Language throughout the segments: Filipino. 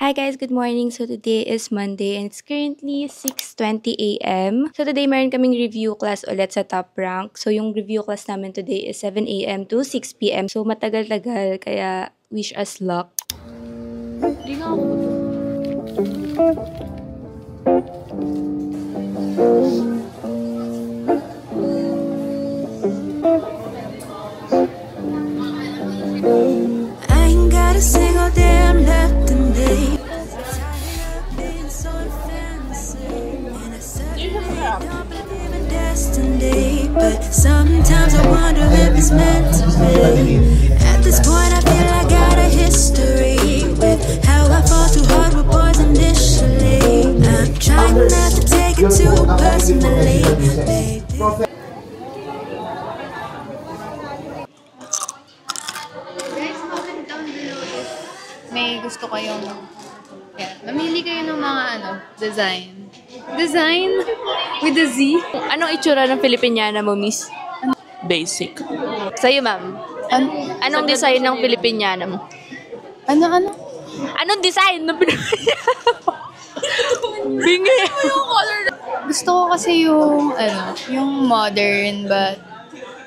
Hi guys, good morning. So today is Monday and it's currently 6:20 a.m. So today meron kaming review class ulit sa Top Rank. So yung review class namin today is 7 a.m. to 6 p.m. So matagal-tagal kaya wish us luck. Di nga ako. I ain't got a single damn left in me. Destiny, but sometimes I wonder if it's meant to be. At this point, I feel I got a history with how I fall too hard with boys initially. I'm trying not to take it too personally, baby. May gusto kayong mamili kayo ng mga design. Design with a Z. Anong itsura ng Filipiniana mo, miss? Basic. Sa'yo, ma'am. Anong design ng Filipiniana mo? Anong design ng Filipiniana mo? Bingi! Gusto ko kasi yung modern but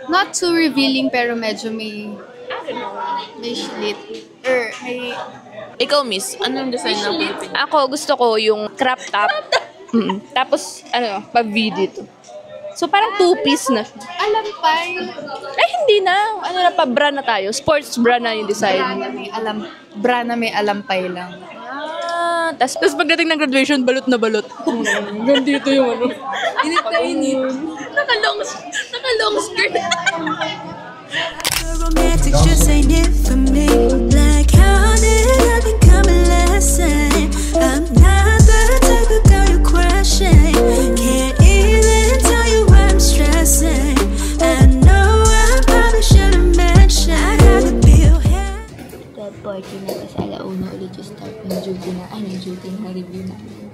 not too revealing pero medyo may slit. Or may... Ikaw, miss, anong design ng Pilipinas? Ako, gusto ko yung crop top. Tapos, pa-V dito. So, parang two-piece na siya. Alampay. Ay, hindi na. Pa-bra na tayo. Sports bra na yung design. Bra na may alampay lang. Tapos pagdating ng graduation, balot na balot. Gandito yung Init na init. Naka-long skirt. Romantics just ain't it for me. Like how did I become a lesson? I'm not the type of girl you're crushing. Can't even tell you why I'm stressing. I know I probably should've mentioned I gotta feel happy. Third party na kasi alauna ulit yung start ng duty na review namin.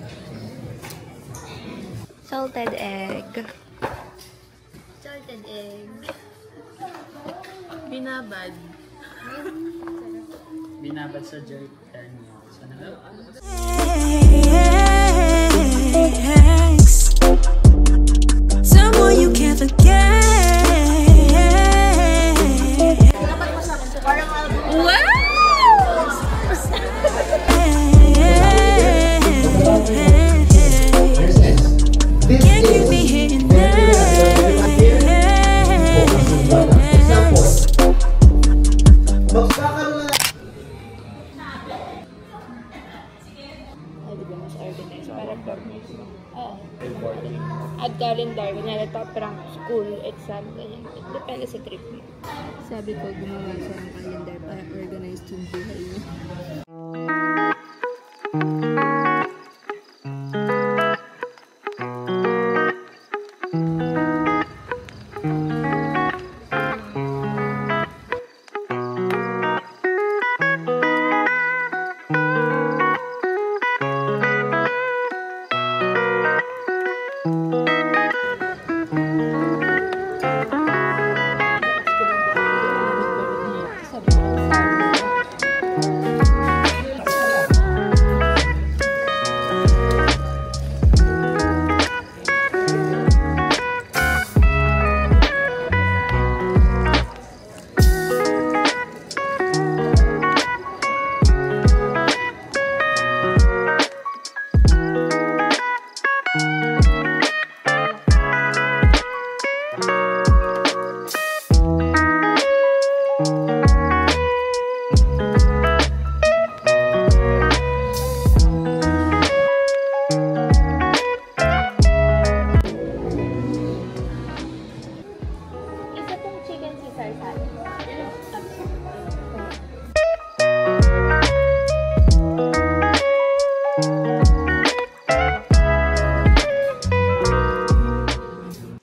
Salted egg. Binabad. Binabad sa Joy Daniels. Someone you can't forget. Can't keep me hitting Add calendar, kunyari top rank, school, exam, ganyan. Depende sa trip mo. Sabi ko, gumawa siya ng calendar para organized yung buhay niya.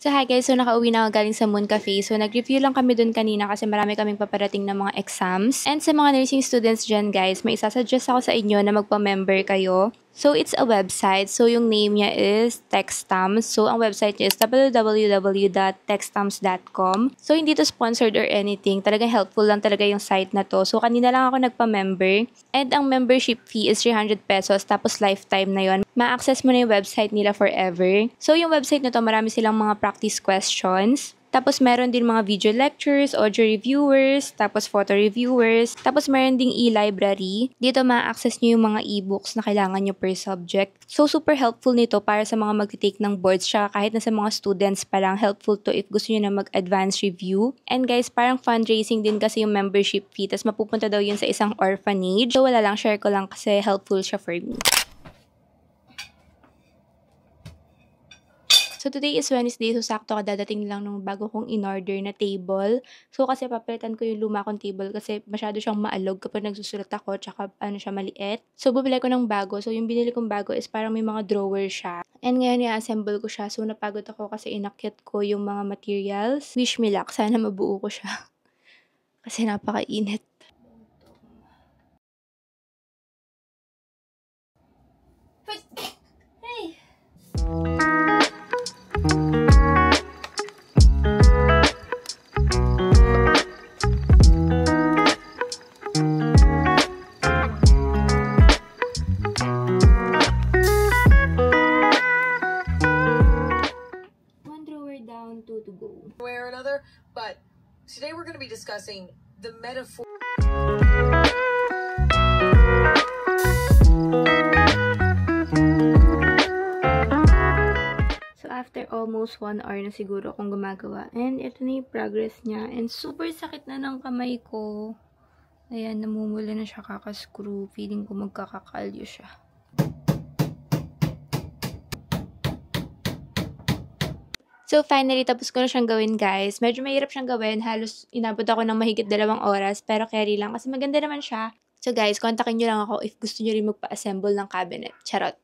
So hi guys, so nakauwi na ako galing sa Moon Cafe. So nag-review lang kami dun kanina kasi marami kaming paparating na mga exams. And sa mga nursing students dyan guys, may isasuggest ako sa inyo na magpa-member kayo. So, it's a website. So, yung name niya is Techstams. So, ang website niya is www.techstams.com. So, hindi to sponsored or anything. Talagang helpful lang talaga yung site na to. So, kanina lang ako nagpa-member. And ang membership fee is 300 pesos. Tapos, lifetime na yon. Ma-access mo na yung website nila forever. So, yung website na to, marami silang mga practice questions. Tapos, meron din mga video lectures, audio reviewers, tapos photo reviewers. Tapos, meron ding e-library. Dito, ma-access nyo yung mga e-books na kailangan nyo per subject. So, super helpful nito para sa mga magtitake ng boards. Tsaka kahit na sa mga students pa lang, helpful to if gusto nyo na mag-advance review. And guys, parang fundraising din kasi yung membership fee. Tapos, mapupunta daw yun sa isang orphanage. So, wala lang, share ko lang kasi helpful siya for me. So, today is Wednesday. So, sakto kadadating lang nung bago kong in-order na table. So, kasi papalitan ko yung luma kong table kasi masyado siyang maalog kapag nagsusulat ako tsaka ano siya maliit. So, bubili ko ng bago. So, yung binili kong bago is parang may mga drawer siya. And ngayon, i-assemble ko siya. So, napagod ako kasi inakyat ko yung mga materials. Wish me luck. Sana mabuo ko siya. Kasi napakainit. Hey! To go. Way or another, but today we're going to be discussing the metaphor. So, after almost 1 hour na siguro akong gumagawa. And ito na yung progress niya. And super sakit na ng kamay ko. Ayan, namumula na siya kakascrew. Feeling ko magkakakalyo siya. So, finally, tapos ko na siyang gawin, guys. Medyo mahirap siyang gawin. Halos inabot ako ng mahigit 2 oras. Pero carry lang. Kasi maganda naman siya. So, guys, kontakin nyo lang ako if gusto nyo rin magpa-assemble ng cabinet. Charot!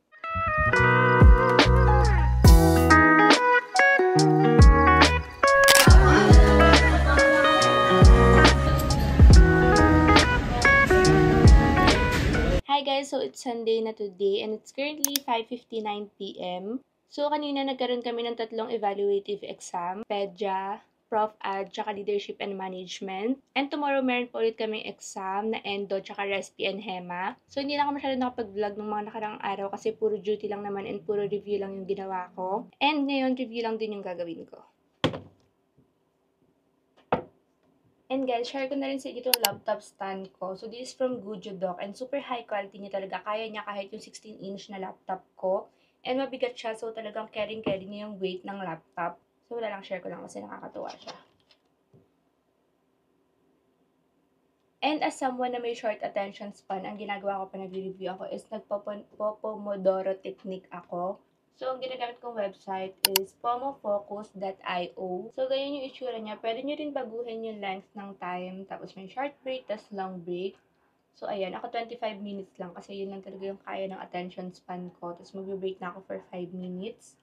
Hi guys! So, it's Sunday na today. And it's currently 5:59 p.m. So, kanina nagkaroon kami ng 3 evaluative exam, PEDJA, Prof Ad, tsaka Leadership and Management. And tomorrow, meron po ulit kaming exam na Endo, tsaka Respi and Hema. So, hindi na ako masyado nakapag-vlog ng mga nakarang araw kasi puro duty lang naman and puro review lang yung ginawa ko. And ngayon, review lang din yung gagawin ko. And guys, share ko na rin sa inyo itong laptop stand ko. So, this is from Gujodoc and super high quality niya talaga. Kaya niya kahit yung 16-inch na laptop ko. And mabigat siya, so talagang carrying niya yung weight ng laptop. So, wala lang, share ko lang kasi nakakatuwa siya. And as someone na may short attention span, ang ginagawa ko pa nag-review ako is nagpo-Pomodoro technique ako. So, ang ginagamit kong website is pomofocus.io. So, ganyan yung itsura niya. Pwede nyo rin baguhin yung length ng time. Tapos may short break, tas long break. So, ayan. Ako 25 minutes lang kasi yun lang talaga yung kaya ng attention span ko. Tapos, mag-break na ako for 5 minutes.